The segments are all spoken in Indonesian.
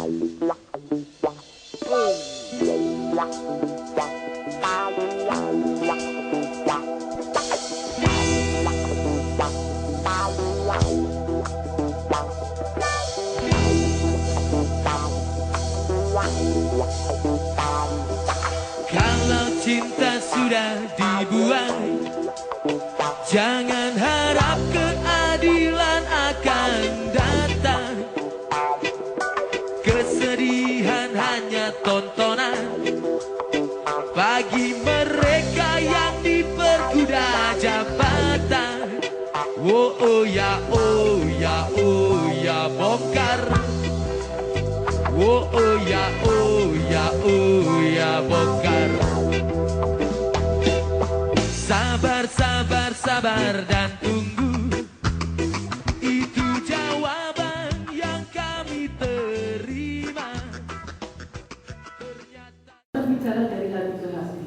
Kalau cinta sudah dibuang, jangan harap keadilan akan datang. Kesedihan hanya tontonan bagi mereka yang diperkuda jabatan. Oh ya, oh ya, oh ya, bongkar. Oh ya, oh ya, oh ya, bongkar. Sabar, sabar, sabar dan tunggu, itu jawaban yang kami terima. Bicara dari hati ke hati.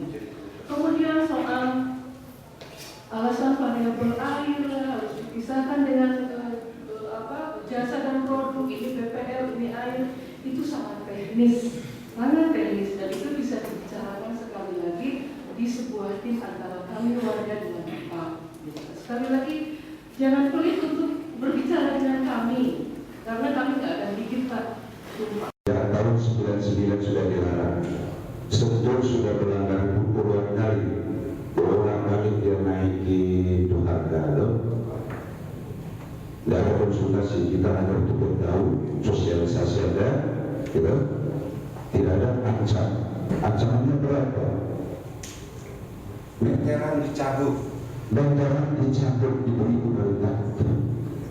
Kemudian soal alasan variabel air harus dipisahkan dengan jasa dan produk, ini BPL, ini air, itu sangat teknis, sangat teknis, dan itu bisa dibicarakan sekali lagi di sebuah tim antara kami warga dengan apa. Sekali lagi, jangan pelit untuk berbicara dengan kami, karena kami nggak akan bikin Pak. Tahun 99 sudah dilarang. Sentul sudah melanggar puluhan kali. Berulang kali dia naik di Doharga. Tidak ada konsultasi, kita hanya untuk beritahu, sosialisasi ada, gitu. Tidak ada ancamannya berapa? Meteran dicabut, diberi pemerintah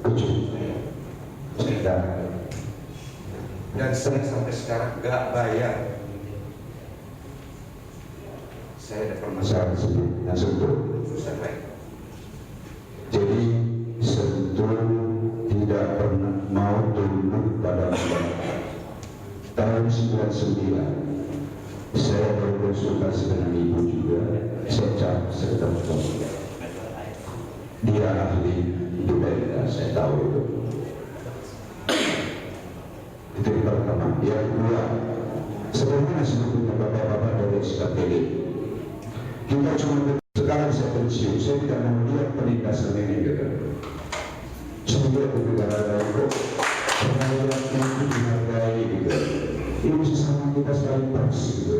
kecuali dan saya sampai sekarang nggak bayar. Saya ada permasalahan sendiri, yang Sentul susah baik. Jadi Sentul tidak pernah mau tunduk pada tahun 99. Saya berkonsultasi dengan ibu juga, saya ketemu dia ahli di Belanda, saya tahu itu. Itu yang pertama. Yang kedua, sebagaimana sebetulnya bapak-bapak dari SKPD, kita cuma sekarang saya pensiun, saya tidak mau lihat penindasan ini gitu. Saya di negara lain, pengadilan itu dihargai gitu. Ini sesama kita saling pers gitu.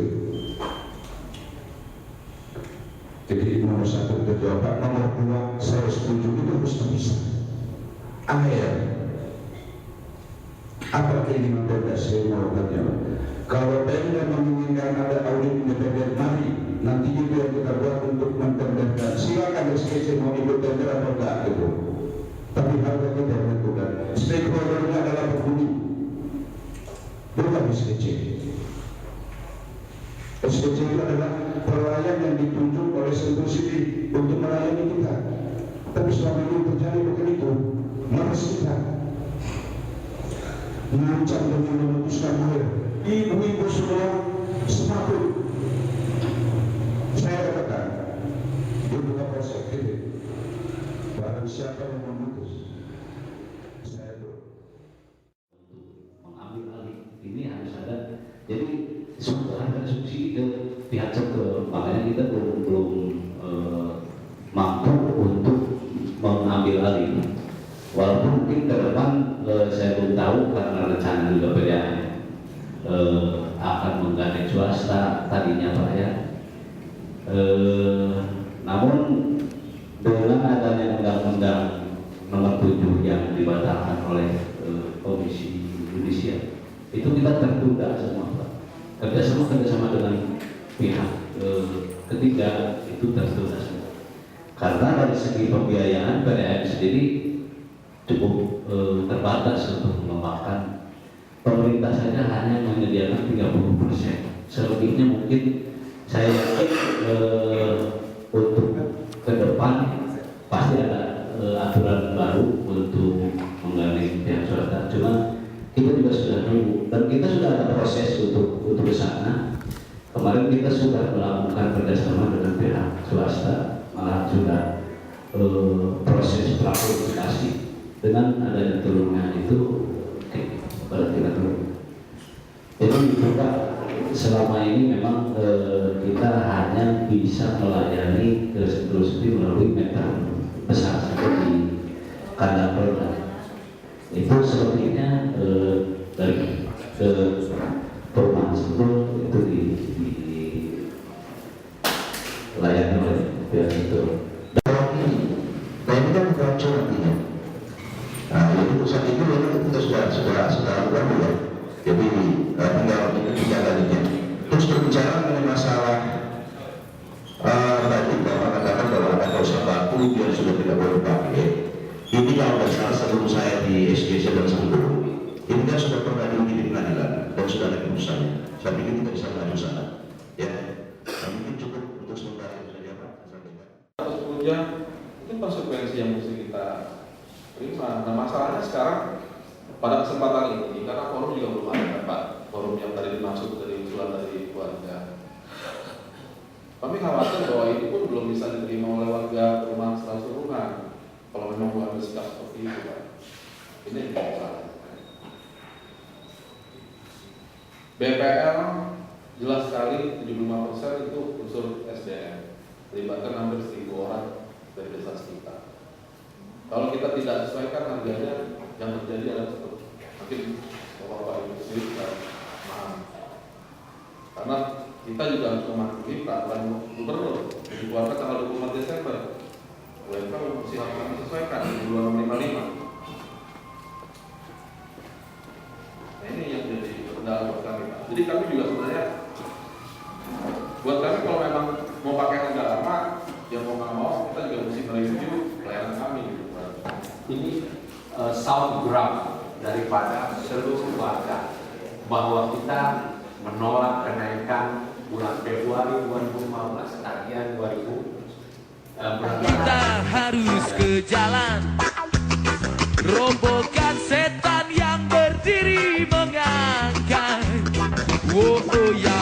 Jadi nomor satu terjawab, nomor dua saya setuju itu harus bisa. Akhir. Apa keinginan Pemda saya melakukannya? Kalau Pemda menginginkan ada audit independen, mari nanti itu yang kita buat untuk mentendahkan. Silakan SKC mau ikut tender atau enggak gitu. Tapi harga kita menentukan. Stakeholdernya adalah penghuni, bukan SKC. SKC itu adalah pelayan yang ditunjuk oleh Sentul City untuk melayani kita. Tapi selama ini terjadi bukan itu, malas kita. Mengancam dengan memutuskan air. Ibu-ibu semua semakin. Saya katakan, dia bukan perspektif. Barang siapa yang memutus, saya dulu. Mengambil alih ini harus ada. Jadi semua ada subsidi ke pihak Sentul. Makanya kita belum mampu untuk mengambil alih. Walaupun mungkin ke depan saya belum tahu karena rencana juga PDAM akan menggandeng swasta tadinya Pak ya. Namun dengan adanya undang-undang nomor 7 yang dibatalkan oleh Komisi Yudisial, itu kita tertunda semua Pak. Kerjasama dengan pihak ketiga itu tertunda semua. Karena dari segi pembiayaan PDAM sendiri cukup terbatas untuk mengembangkan. Pemerintah saja hanya menyediakan 30%. Selebihnya mungkin saya yakin untuk ke depan pasti ada aturan baru untuk menggandeng pihak swasta. Cuma kita juga sudah nunggu dan kita sudah ada proses untuk ke sana. Kemarin kita sudah melakukan kerjasama dengan pihak swasta, malah sudah proses prakualifikasi. Dengan adanya turunnya itu, oke, pada kita turun. Jadi kita selama ini memang kita hanya bisa melayani ke Sentul City melalui meter besar seperti kandang produk. Itu sepertinya dari ke perumahan Sentul itu dilayani oleh pihak Sentul. Nah ini kan bukan nantinya. Nah jadi pusat itu memang kita sudah lakukan ya. Jadi tinggal itu tadinya. Terus berbicara mengenai masalah tadi Bapak katakan bahwa ada kawasan batu yang sudah tidak boleh dipakai. Ini kalau tidak salah sebelum saya di SGC dan sebelum ini kan sudah pernah diuji di pengadilan dan sudah ada keputusannya. Saya pikir kita bisa maju sana. Ya, mungkin cukup untuk sementara itu saja Pak. Status penunjang itu konsekuensi yang mesti kita terima. Nah masalahnya sekarang pada kesempatan ini karena forum juga belum ada Pak, forum yang tadi dimaksud dari usulan dari keluarga. Kami khawatir bahwa ini pun belum bisa diterima oleh warga perumahan secara keseluruhan. Kalau memang bukan bersikap seperti itu Pak, ini tidak salah. BPL jelas sekali 75% itu unsur SDM, melibatkan hampir 1.000 orang dari desa sekitar. Kalau kita tidak sesuaikan harganya, yang terjadi adalah seperti mungkin Bapak Ibu sendiri tidak paham. Karena kita juga harus mematuhi peraturan gubernur yang dikeluarkan tanggal 24 Desember. UMK mesti harus kami sesuaikan di 2655. Nah ini yang jadi kendala buat kami Pak. Jadi kami juga sebenarnya buat kami kalau memang mau pakai harga lama, yang mau nggak mau kita juga mesti mereview pelayanan kami gitu Pak. Ini sound ground daripada seluruh warga bahwa kita menolak kenaikan bulan Februari 2015 tagihan 2000 Kita harus ke jalan, robohkan setan yang berdiri mengangkat. Oh, oh ya.